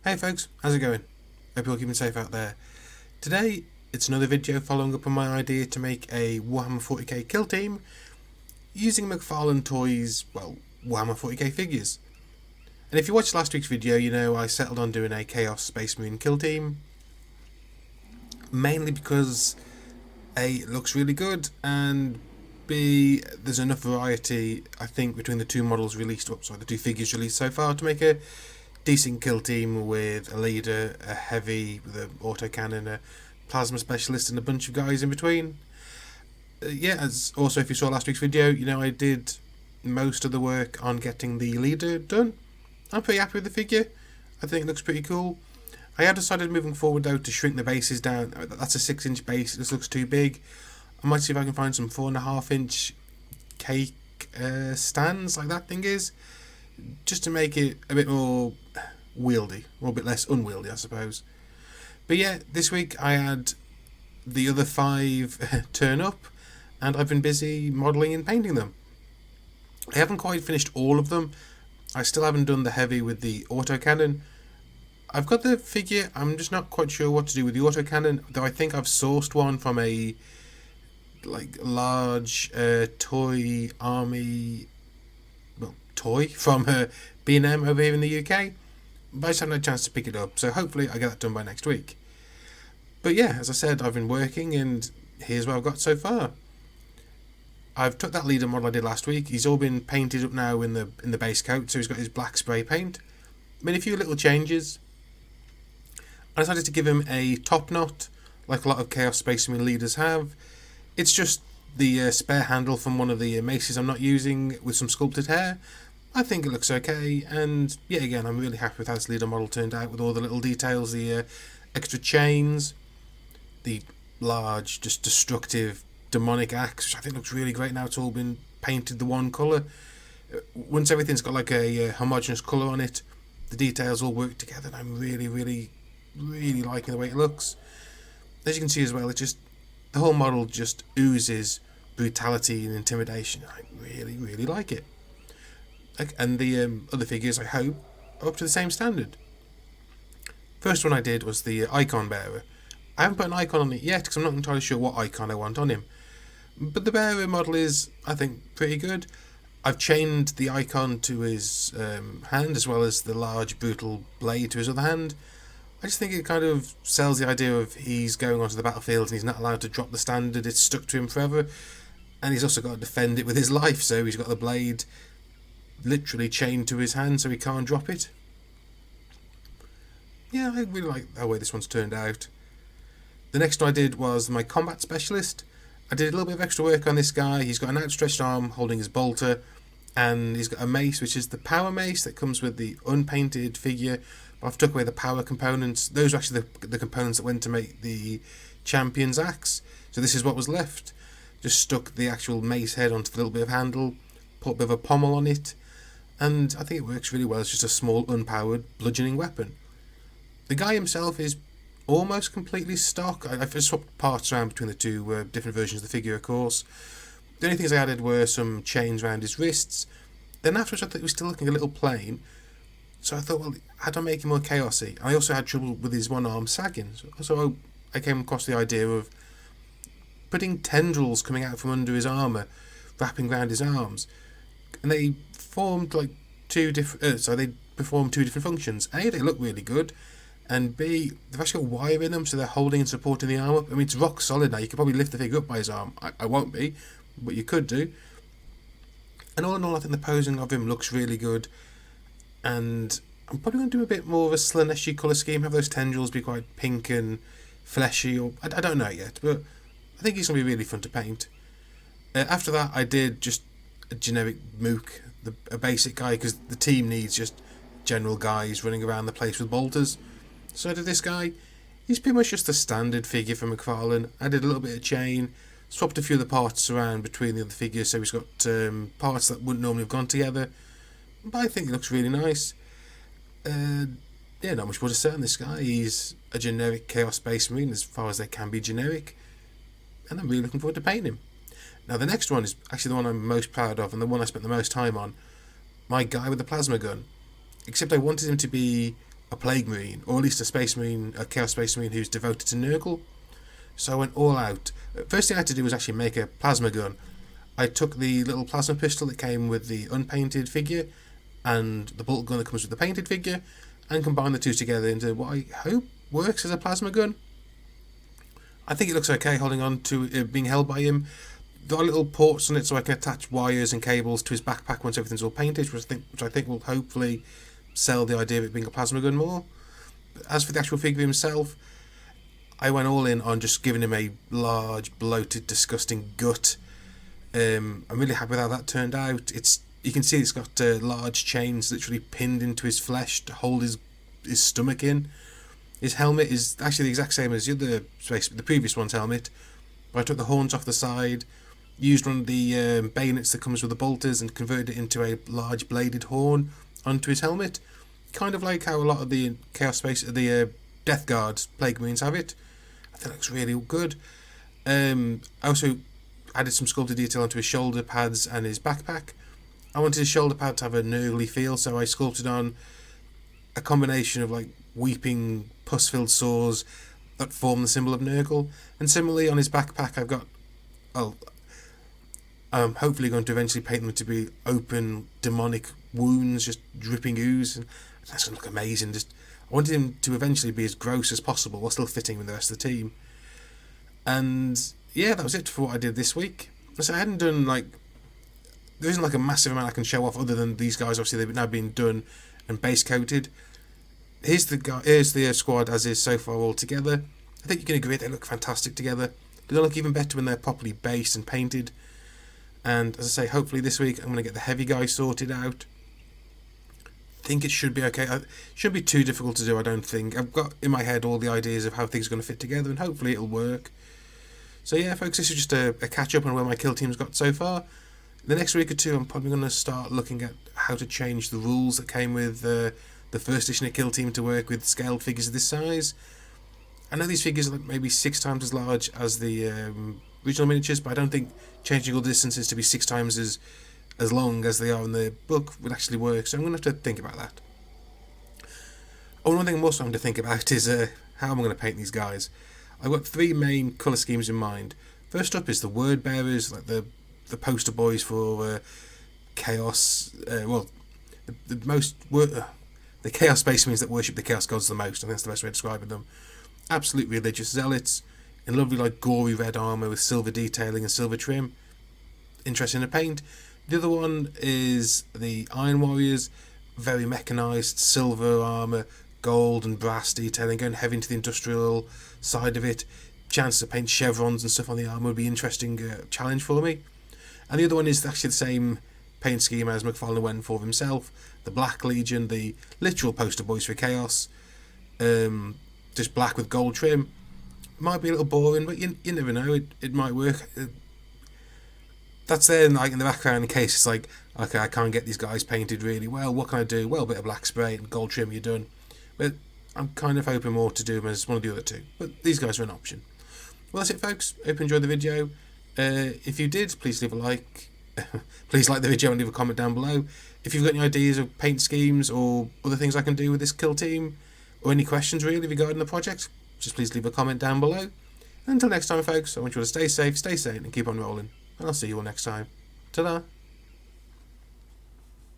Hey folks, how's it going? Hope you're all keeping safe out there. Today, it's another video following up on my idea to make a Warhammer 40k kill team using McFarlane Toys, well, Warhammer 40k figures. And if you watched last week's video, you know I settled on doing a Chaos Space Marine kill team, mainly because A, it looks really good, and B, there's enough variety, I think, between the two models released, the two figures released so far to make a decent kill team with a leader, a heavy with an autocannon, a plasma specialist, and a bunch of guys in between. As also, if you saw last week's video, you know I did most of the work on getting the leader done. I'm pretty happy with the figure. I think it looks pretty cool. I have decided moving forward though to shrink the bases down. That's a 6-inch base. This looks too big. I might see if I can find some 4.5-inch cake stands like that thing is, just to make it a bit more wieldy, or a bit less unwieldy, I suppose. But yeah, this week I had the other 5 turn up, and I've been busy modelling and painting them. I haven't quite finished all of them. I still haven't done the heavy with the autocannon. I've got the figure, I'm just not quite sure what to do with the autocannon, though I think I've sourced one from a large toy army toy from B&M over here in the UK, but I just haven't had a chance to pick it up, so hopefully I get that done by next week. But yeah, as I said, I've been working, and here's what I've got so far. I've took that leader model I did last week. He's all been painted up now in the base coat, so he's got his black spray paint. Made a few little changes. I decided to give him a top knot, like a lot of Chaos Space Marine leaders have. It's just the spare handle from one of the maces I'm not using with some sculpted hair. I think it looks okay, and yeah, again, I'm really happy with how this leader model turned out, with all the little details, the extra chains, the large, just destructive, demonic axe, which I think looks really great now it's all been painted the one colour. Once everything's got like a homogeneous colour on it, the details all work together, and I'm really, really, really liking the way it looks. As you can see as well, it's just, the whole model just oozes brutality and intimidation. I really, really like it. And the other figures, I hope, are up to the same standard. First one I did was the icon bearer. I haven't put an icon on it yet because I'm not entirely sure what icon I want on him. But the bearer model is, I think, pretty good. I've chained the icon to his hand, as well as the large brutal blade to his other hand. I just think it kind of sells the idea of he's going onto the battlefield and he's not allowed to drop the standard. It's stuck to him forever. And he's also got to defend it with his life, so he's got the blade literally chained to his hand so he can't drop it. Yeah, I really like the way this one's turned out. The next one I did was my combat specialist. I did a little bit of extra work on this guy. He's got an outstretched arm holding his bolter, and he's got a mace, which is the power mace that comes with the unpainted figure. I've took away the power components. Those are actually the components that went to make the champion's axe. So this is what was left. Just stuck the actual mace head onto the little bit of handle, put a bit of a pommel on it, and I think it works really well. It's just a small unpowered bludgeoning weapon. The guy himself is almost completely stock. I've just swapped parts around between the two different versions of the figure, of course. The only things I added were some chains around his wrists. Then afterwards I thought he was still looking a little plain, so I thought, well, how do I make him more chaosy? I also had trouble with his one arm sagging, so I came across the idea of putting tendrils coming out from under his armour, wrapping around his arms, and they formed like they perform two different functions. A, they look really good, and B, they've actually got wire in them, so they're holding and supporting the armour. I mean, it's rock solid now. You could probably lift the figure up by his arm. I won't be, but you could do. And all in all, I think the posing of him looks really good, and I'm probably going to do a bit more of a Slaneshi colour scheme, have those tendrils be quite pink and fleshy, or I don't know yet, but I think he's going to be really fun to paint. After that, I did just a generic mook, a basic guy, because the team needs just general guys running around the place with bolters. So I did this guy. He's pretty much just a standard figure from McFarlane. I did a little bit of chain, swapped a few of the parts around between the other figures, so he's got parts that wouldn't normally have gone together. But I think he looks really nice. Yeah, not much more to say on this guy. He's a generic Chaos Space Marine as far as they can be generic, and I'm really looking forward to painting him. Now the next one is actually the one I'm most proud of and the one I spent the most time on. My guy with the plasma gun. Except I wanted him to be a Plague Marine, or at least a Space Marine, a Chaos Space Marine who's devoted to Nurgle. So I went all out. First thing I had to do was actually make a plasma gun. I took the little plasma pistol that came with the unpainted figure and the bolt gun that comes with the painted figure, and combined the two together into what I hope works as a plasma gun. I think it looks okay holding on to it being held by him. There are little ports on it so I can attach wires and cables to his backpack once everything's all painted, which I think will hopefully sell the idea of it being a plasma gun more. But as for the actual figure himself, I went all in on just giving him a large, bloated, disgusting gut. I'm really happy with how that turned out. You can see it's got large chains literally pinned into his flesh to hold his stomach in. His helmet is actually the exact same as the previous one's helmet, but I took the horns off the side, used one of the bayonets that comes with the bolters and converted it into a large bladed horn onto his helmet, kind of like how a lot of the Death Guard Plague Marines have it. I think it looks really good. I also added some sculpted detail onto his shoulder pads and his backpack. I wanted his shoulder pad to have a nurgly feel, so I sculpted on a combination of like weeping, pus-filled sores that form the symbol of Nurgle. And similarly on his backpack, I've got, I'm hopefully going to eventually paint them to be open, demonic wounds, just dripping ooze, and that's going to look amazing. I wanted him to eventually be as gross as possible while still fitting with the rest of the team. And yeah, that was it for what I did this week. So I hadn't done there isn't a massive amount I can show off other than these guys. Obviously, they've now been done and base coated. Here's the squad as is so far all together. I think you can agree they look fantastic together. They'll look even better when they're properly based and painted. And as I say, hopefully this week I'm going to get the heavy guy sorted out. I think it should be okay. It shouldn't be too difficult to do, I don't think. I've got in my head all the ideas of how things are going to fit together, and hopefully it'll work. So yeah, folks, this is just a catch up on where my kill team's got so far. The next week or two, I'm probably going to start looking at how to change the rules that came with the first edition of Kill Team to work with scaled figures of this size. I know these figures are maybe 6 times as large as the original miniatures, but I don't think changing all the distances to be 6 times as long as they are in the book would actually work, so I'm going to have to think about that. Oh, one thing I'm also having to think about is how I'm going to paint these guys. I've got 3 main colour schemes in mind. First up is the word bearers, like the poster boys for Chaos. The Chaos Space Marines that worship the Chaos Gods the most. I think that's the best way of describing them. Absolute religious zealots in lovely gory red armour with silver detailing and silver trim. Interesting to paint. The other one is the Iron Warriors, very mechanised, silver armour, gold and brass detailing, going heavy into the industrial side of it. Chance to paint chevrons and stuff on the armour would be an interesting challenge for me. And the other one is actually the same paint scheme as McFarlane went for himself. The Black Legion, the literal poster boys for Chaos. Just black with gold trim. Might be a little boring, but you never know, it might work. That's there in the background in case it's okay, I can't get these guys painted really well. What can I do? Well, a bit of black spray and gold trim, you're done. But I'm kind of hoping more to do them as one of the other two. But these guys are an option. Well, that's it, folks. Hope you enjoyed the video. If you did, please leave a like. Please like the video and leave a comment down below. If you've got any ideas of paint schemes or other things I can do with this kill team, or any questions really regarding the project, just please leave a comment down below. And until next time, folks, I want you all to stay safe, stay sane, and keep on rolling. And I'll see you all next time. Ta-da!